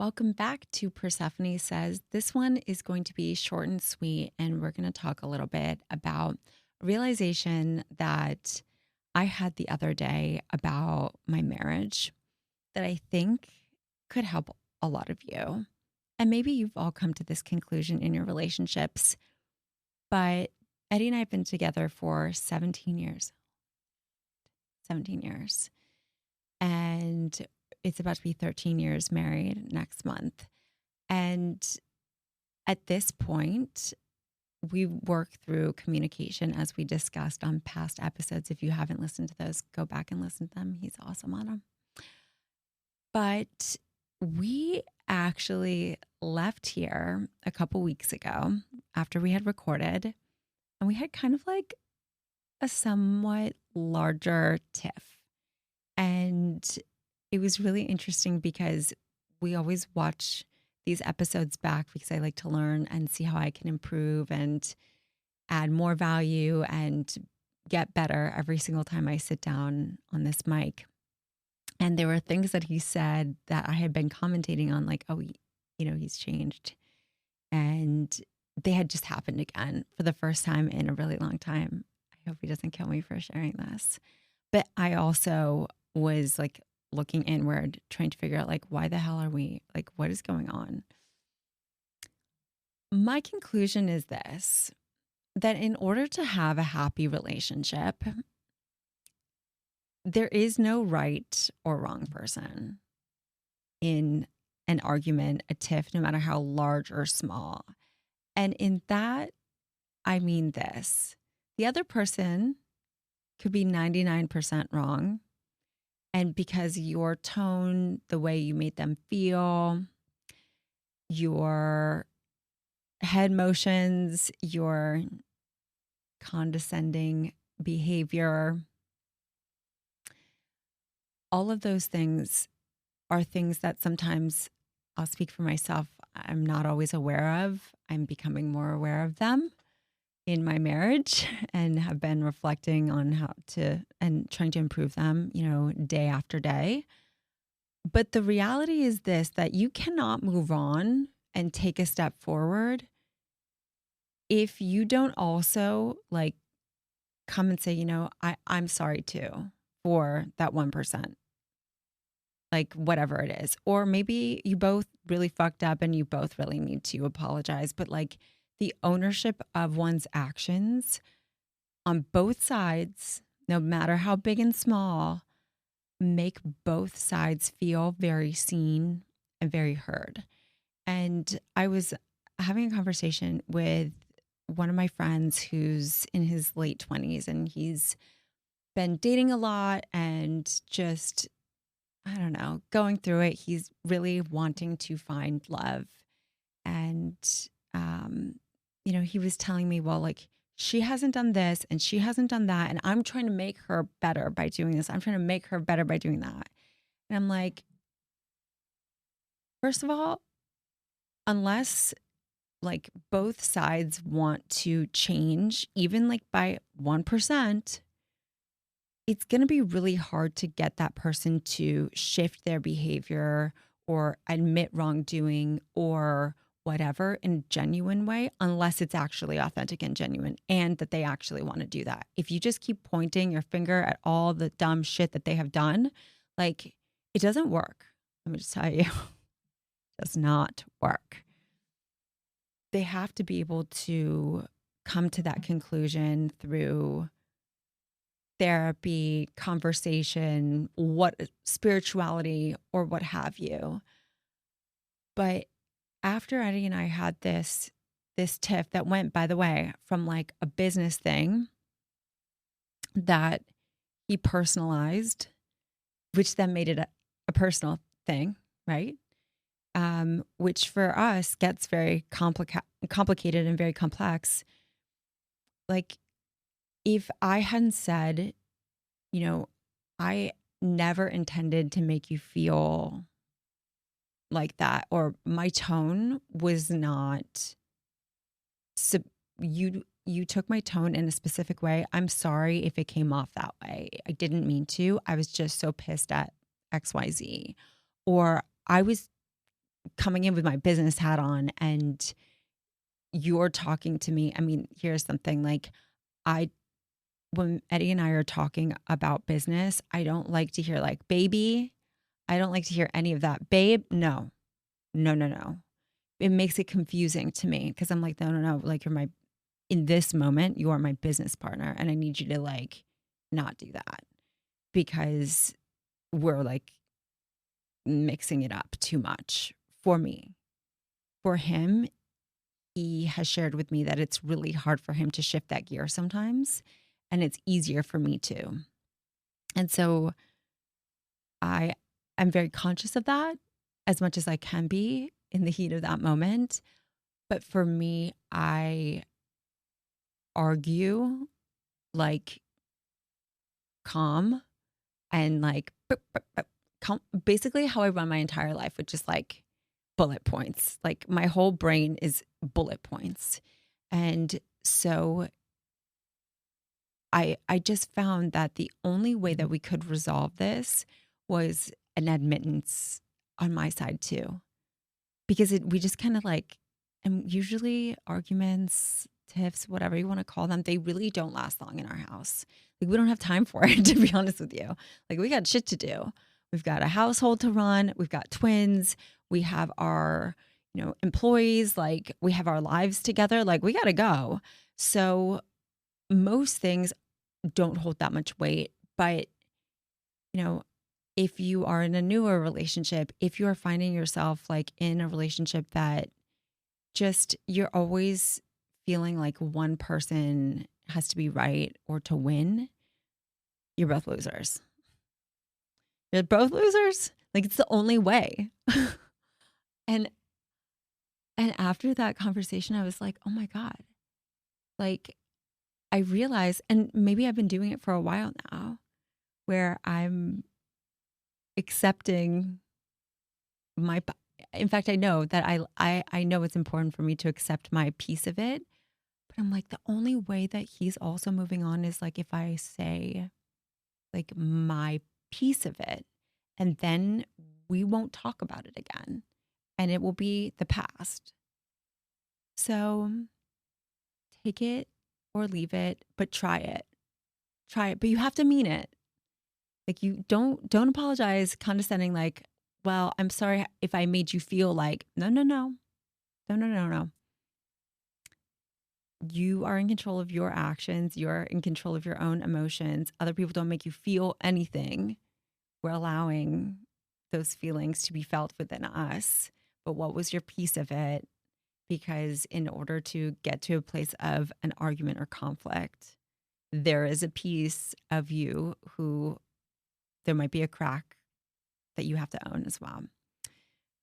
Welcome back to Persephone Says. This one is going to be short and sweet, and we're going to talk a little bit about a realization that I had the other day about my marriage that I think could help a lot of you. And maybe you've all come to this conclusion in your relationships, but Eddie and I have been together for 17 years. 17 years. And it's about to be 13 years married next month. And at this point, we work through communication as we discussed on past episodes. If you haven't listened to those, go back and listen to them. He's awesome on them. But we actually left here a couple weeks ago after we had recorded, and we had kind of like a somewhat larger tiff. And it was really interesting because we always watch these episodes back because I like to learn and see how I can improve and add more value and get better every single time I sit down on this mic. And there were things that he said that I had been commentating on, like, oh, he's changed. And they had just happened again for the first time in a really long time. I hope he doesn't kill me for sharing this. But I also was like looking inward, trying to figure out like, why the hell are we, like, what is going on? My conclusion is this, that in order to have a happy relationship, there is no right or wrong person in an argument, a tiff, no matter how large or small. And in that, I mean this, the other person could be 99% wrong. And because your tone, the way you made them feel, your head motions, your condescending behavior, all of those things are things that sometimes I'll speak for myself, I'm not always aware of. I'm becoming more aware of them in my marriage and have been reflecting on how to and trying to improve them, day after day. But the reality is this, that you cannot move on and take a step forward if you don't also like come and say, I'm sorry too for that 1%, like whatever it is. Or maybe you both really fucked up and you both really need to apologize. But like the ownership of one's actions on both sides, no matter how big and small, make both sides feel very seen and very heard. And I was having a conversation with one of my friends who's in his late 20s, and he's been dating a lot and just, I don't know, going through it. He's really wanting to find love. And, he was telling me, well, like, she hasn't done this and she hasn't done that. And I'm trying to make her better by doing this. I'm trying to make her better by doing that. And I'm like, first of all, unless like both sides want to change, even like by 1%, it's going to be really hard to get that person to shift their behavior or admit wrongdoing or whatever in a genuine way, unless it's actually authentic and genuine and that they actually want to do that. If you just keep pointing your finger at all the dumb shit that they have done, like, it doesn't work. Let me just tell you, it does not work. They have to be able to come to that conclusion through therapy, conversation, what spirituality, or what have you. But after Eddie and I had this tiff that went, by the way, from like a business thing that he personalized, which then made it a personal thing, right? Which for us gets very complicated and very complex. Like, if I hadn't said, I never intended to make you feel like that, or my tone was not, you took my tone in a specific way. I'm sorry if it came off that way. I didn't mean to. I was just so pissed at XYZ. Or I was coming in with my business hat on and you're talking to me. I mean, here's something like I when Eddie and I are talking about business, I don't like to hear like baby. I don't like to hear any of that. Babe, no. No, no, no. It makes it confusing to me because I'm like, no, no, no. Like in this moment, you are my business partner and I need you to like not do that because we're like mixing it up too much for me. For him, he has shared with me that it's really hard for him to shift that gear sometimes and it's easier for me to. And so I am very conscious of that as much as I can be in the heat of that moment. But for me, I argue like calm and like calm, basically how I run my entire life, which is like bullet points. Like my whole brain is bullet points. And so I just found that the only way that we could resolve this was an admittance on my side too. Because we just kind of like, and usually arguments, tiffs, whatever you want to call them, they really don't last long in our house. Like we don't have time for it, to be honest with you. Like we got shit to do. We've got a household to run. We've got twins. We have our, employees. Like we have our lives together. Like we got to go. So most things don't hold that much weight. But, you know, if you are in a newer relationship, if you are finding yourself like in a relationship that just you're always feeling like one person has to be right or to win, you're both losers. You're both losers. Like it's the only way. and and after that conversation, I was like, oh my God. Like I realized, and maybe I've been doing it for a while now, where I'm accepting my in fact, I know that I know it's important for me to accept my piece of it, but I'm like the only way that he's also moving on is like if I say like my piece of it and then we won't talk about it again and it will be the past. So take it or leave it, but try it. Try it, but you have to mean it. Like you don't apologize condescending like, well, I'm sorry if I made you feel like, no, no, no. No, no, no, no. You are in control of your actions. You're in control of your own emotions. Other people don't make you feel anything. We're allowing those feelings to be felt within us. But what was your piece of it? Because in order to get to a place of an argument or conflict, there is a piece of you who there might be a crack that you have to own as well.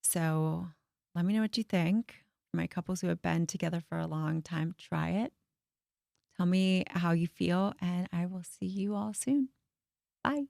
So let me know what you think. For my couples who have been together for a long time, try it. Tell me how you feel, and I will see you all soon.